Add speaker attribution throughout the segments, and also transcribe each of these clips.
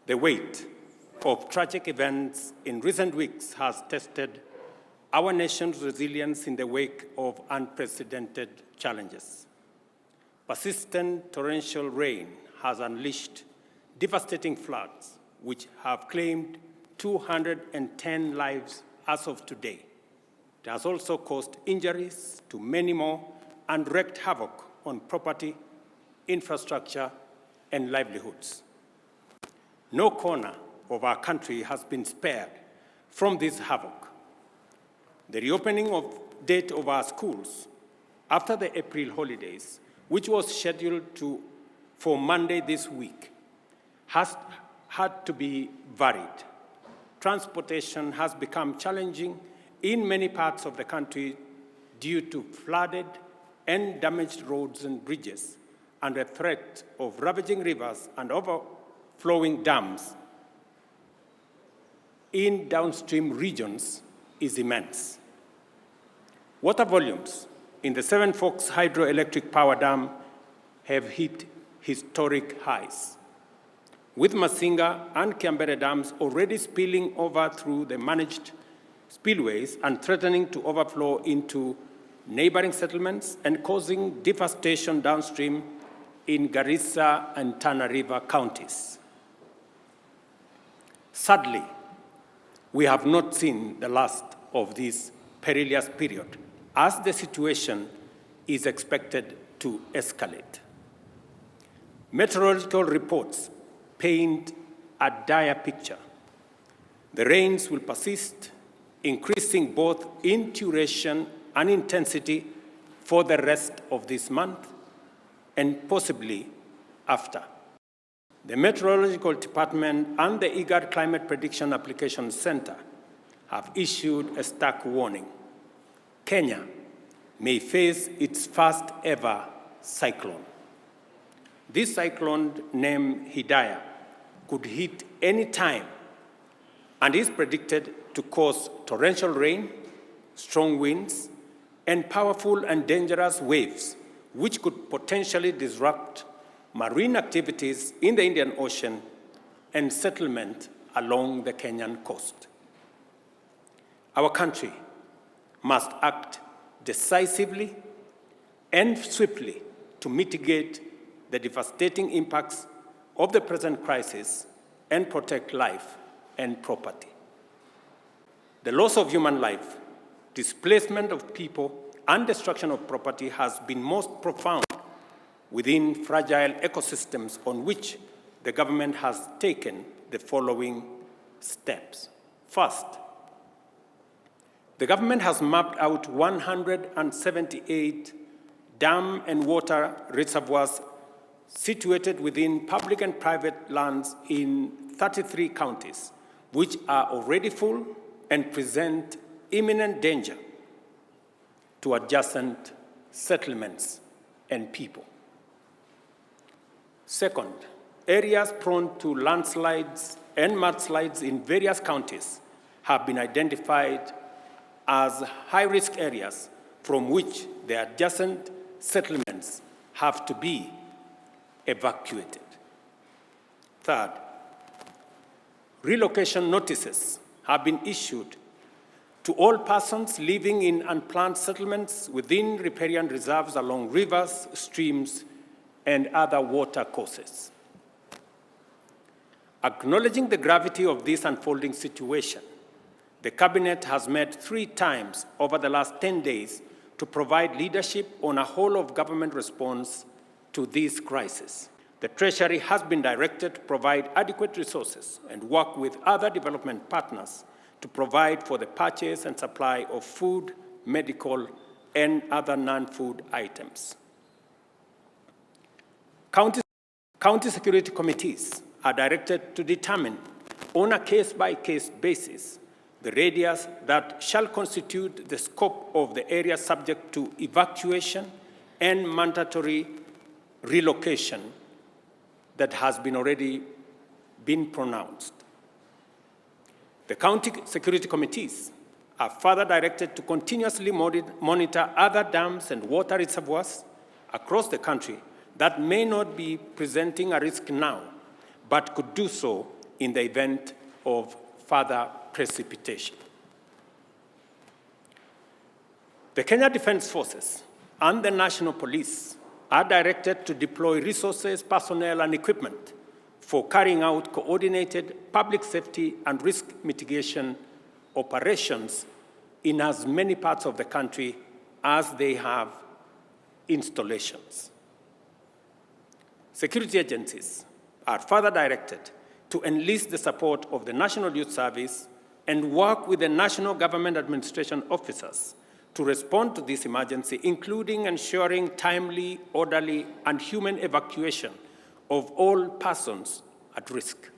Speaker 1: The weight of tragic events in recent weeks has tested our nation's resilience in the wake of unprecedented challenges. Persistent torrential rain has unleashed devastating floods, which have claimed 210 lives as of today. It has also caused injuries to many more and wreaked havoc on property, infrastructure, and livelihoods. No corner of our country has been spared from this havoc. The reopening date of our schools after the April holidays, which was scheduled for Monday this week, has had to be varied. Transportation has become challenging in many parts of the country due to flooded and damaged roads and bridges, and the threat of ravaging rivers and overflowing dams in downstream regions is immense. Water volumes in the Seven Forks Hydroelectric Power Dam have hit historic highs, with Masinga and Kiambere dams already spilling over through the managed spillways and threatening to overflow into neighboring settlements and causing devastation downstream in Garissa and Tana River counties. Sadly, we have not seen the last of this perilous period, as the situation is expected to escalate. Meteorological reports paint a dire picture. The rains will persist, increasing both in duration and intensity for the rest of this month and possibly after. The Meteorological Department and the IGAD Climate Prediction Application Center have issued a stark warning. Kenya may face its first ever cyclone. This cyclone, named Hidaya, could hit any time and is predicted to cause torrential rain, strong winds, and powerful and dangerous waves, which could potentially disrupt marine activities in the Indian Ocean and settlement along the Kenyan coast. Our country must act decisively and swiftly to mitigate the devastating impacts of the present crisis and protect life and property. The loss of human life, displacement of people, and destruction of property has been most profound within fragile ecosystems, on which the government has taken the following steps. First, the government has mapped out 178 dam and water reservoirs situated within public and private lands in 33 counties, which are already full and present imminent danger to adjacent settlements and people. Second, areas prone to landslides and mudslides in various counties have been identified as high-risk areas from which the adjacent settlements have to be evacuated. Third, relocation notices have been issued to all persons living in unplanned settlements within riparian reserves along rivers, streams, and other water courses. Acknowledging the gravity of this unfolding situation, the Cabinet has met 3 times over the last 10 days to provide leadership on a whole-of-government response to this crisis. The Treasury has been directed to provide adequate resources and work with other development partners to provide for the purchase and supply of food, medical, and other non-food items. County security committees are directed to determine on a case-by-case basis the radius that shall constitute the scope of the area subject to evacuation and mandatory relocation that has already been pronounced. The county security committees are further directed to continuously monitor other dams and water reservoirs across the country that may not be presenting a risk now, but could do so in the event of further precipitation. The Kenya Defence Forces and the National Police are directed to deploy resources, personnel, and equipment for carrying out coordinated public safety and risk mitigation operations in as many parts of the country as they have installations. Security agencies are further directed to enlist the support of the National Youth Service and work with the national government administration officers to respond to this emergency, including ensuring timely, orderly, and human evacuation of all persons at risk.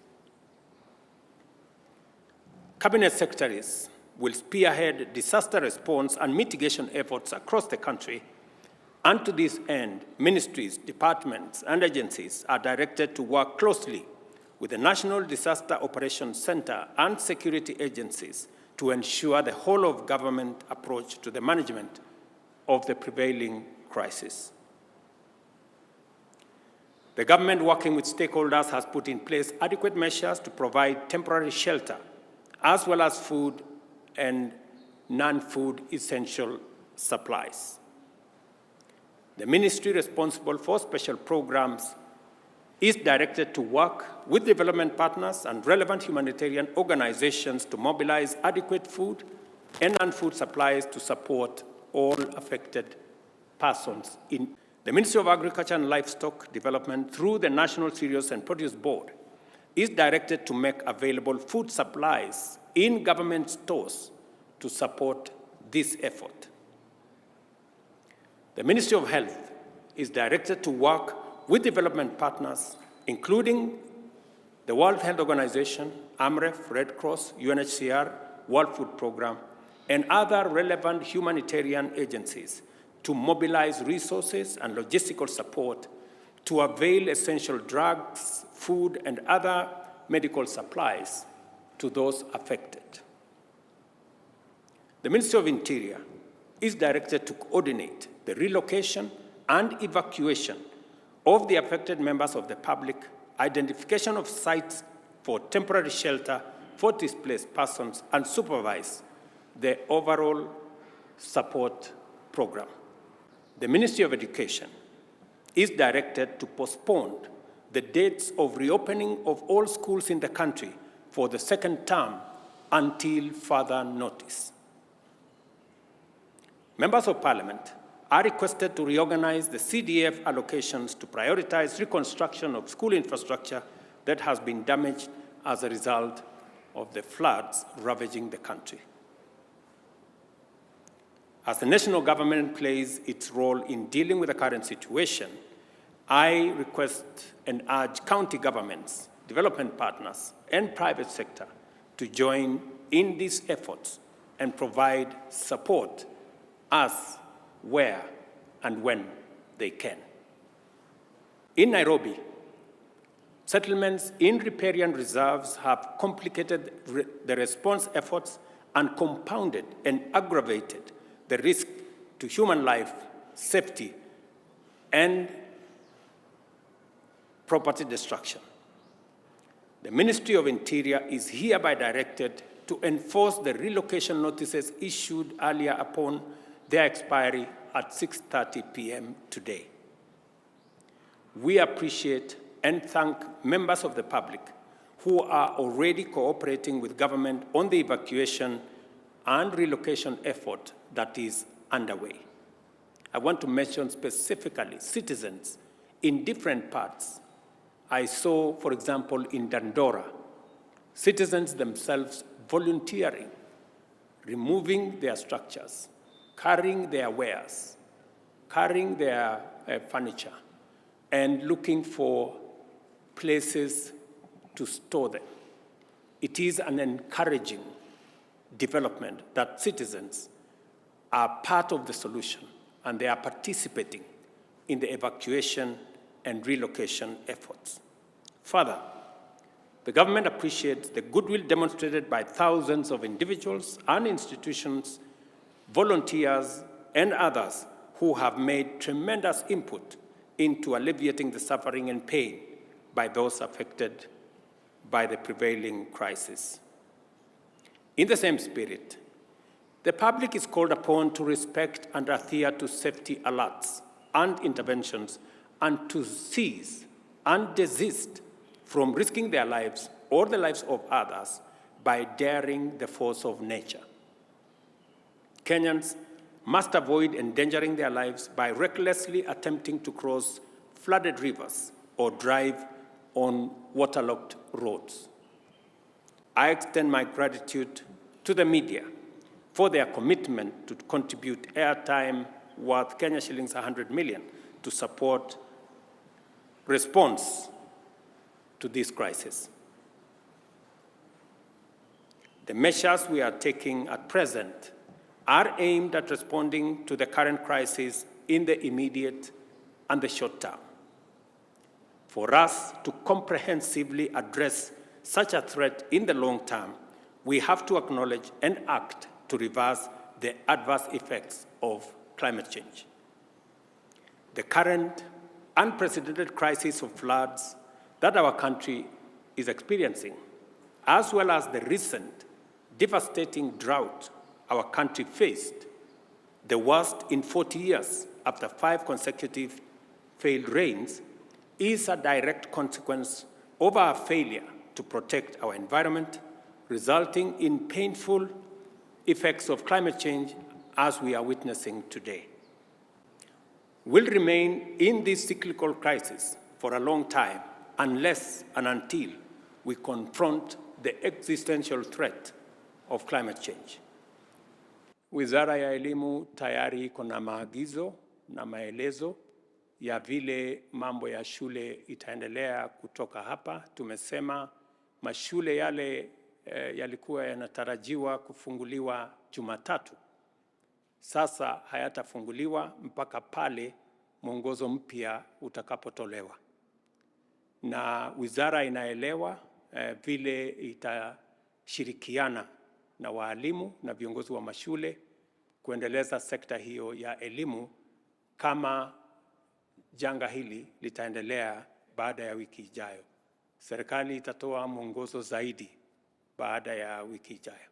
Speaker 1: Cabinet secretaries will spearhead disaster response and mitigation efforts across the country, and to this end, ministries, departments, and agencies are directed to work closely with the National Disaster Operations Center and security agencies to ensure the whole-of-government approach to the management of the prevailing crisis. The government, working with stakeholders, has put in place adequate measures to provide temporary shelter, as well as food and non-food essential supplies. The ministry responsible for special programs is directed to work with development partners and relevant humanitarian organizations to mobilize adequate food and non-food supplies to support all affected persons. The Ministry of Agriculture and Livestock Development, through the National Cereals and Produce Board, is directed to make available food supplies in government stores to support this effort. The Ministry of Health is directed to work with development partners, including the World Health Organization, AMREF, Red Cross, UNHCR, World Food Programme, and other relevant humanitarian agencies to mobilize resources and logistical support to avail essential drugs, food, and other medical supplies to those affected. The Ministry of Interior is directed to coordinate the relocation and evacuation of the affected members of the public, identification of sites for temporary shelter for displaced persons, and supervise the overall support program. The Ministry of Education is directed to postpone the dates of reopening of all schools in the country for the second term until further notice. Members of Parliament are requested to reorganize the CDF allocations to prioritize reconstruction of school infrastructure that has been damaged as a result of the floods ravaging the country. As the national government plays its role in dealing with the current situation, I request and urge county governments, development partners, and private sector to join in these efforts and provide support as, where, and when they can. In Nairobi, settlements in riparian reserves have complicated the response efforts and compounded and aggravated the risk to human life, safety, and property destruction. The Ministry of Interior is hereby directed to enforce the relocation notices issued earlier upon their expiry at 6:30 p.m. today. We appreciate and thank members of the public who are already cooperating with government on the evacuation and relocation effort that is underway. I want to mention specifically citizens in different parts. I saw, for example, in Dandora, citizens themselves volunteering, removing their structures, carrying their wares, carrying their furniture, and looking for places to store them. It is an encouraging development that citizens are part of the solution and they are participating in the evacuation and relocation efforts. Further, the government appreciates the goodwill demonstrated by thousands of individuals and institutions, volunteers, and others who have made tremendous input into alleviating the suffering and pain by those affected by the prevailing crisis. In the same spirit, the public is called upon to respect and adhere to safety alerts and interventions and to cease and desist from risking their lives or the lives of others by daring the force of nature. Kenyans must avoid endangering their lives by recklessly attempting to cross flooded rivers or drive on waterlogged roads. I extend my gratitude to the media for their commitment to contribute airtime worth Kenya shillings 100 million to support response to this crisis. The measures we are taking at present are aimed at responding to the current crisis in the immediate and the short term. For us to comprehensively address such a threat in the long term, we have to acknowledge and act to reverse the adverse effects of climate change. The current unprecedented crisis of floods that our country is experiencing, as well as the recent devastating drought our country faced, the worst in 40 years after 5 consecutive failed rains, is a direct consequence of our failure to protect our environment, resulting in painful effects of climate change as we are witnessing today. We'll remain in this cyclical crisis for a long time unless and until we confront the existential threat of climate change. Wizara ya Elimu tayari iko na maagizo na maelezo ya vile mambo ya shule itaendelea kutoka hapa. Tumesema mashule yale yalikuwa yanatarajiwa kufunguliwa Jumatatu, sasa hayatafunguliwa mpaka pale mwongozo mpya utakapotolewa. Na wizara inaelewa vile itashirikiana na walimu na viongozi wa mashule kuendeleza sekta hiyo ya elimu kama janga hili litaendelea baada ya wiki ijayo. Serikali itatoa mwongozo zaidi baada ya wiki ijayo.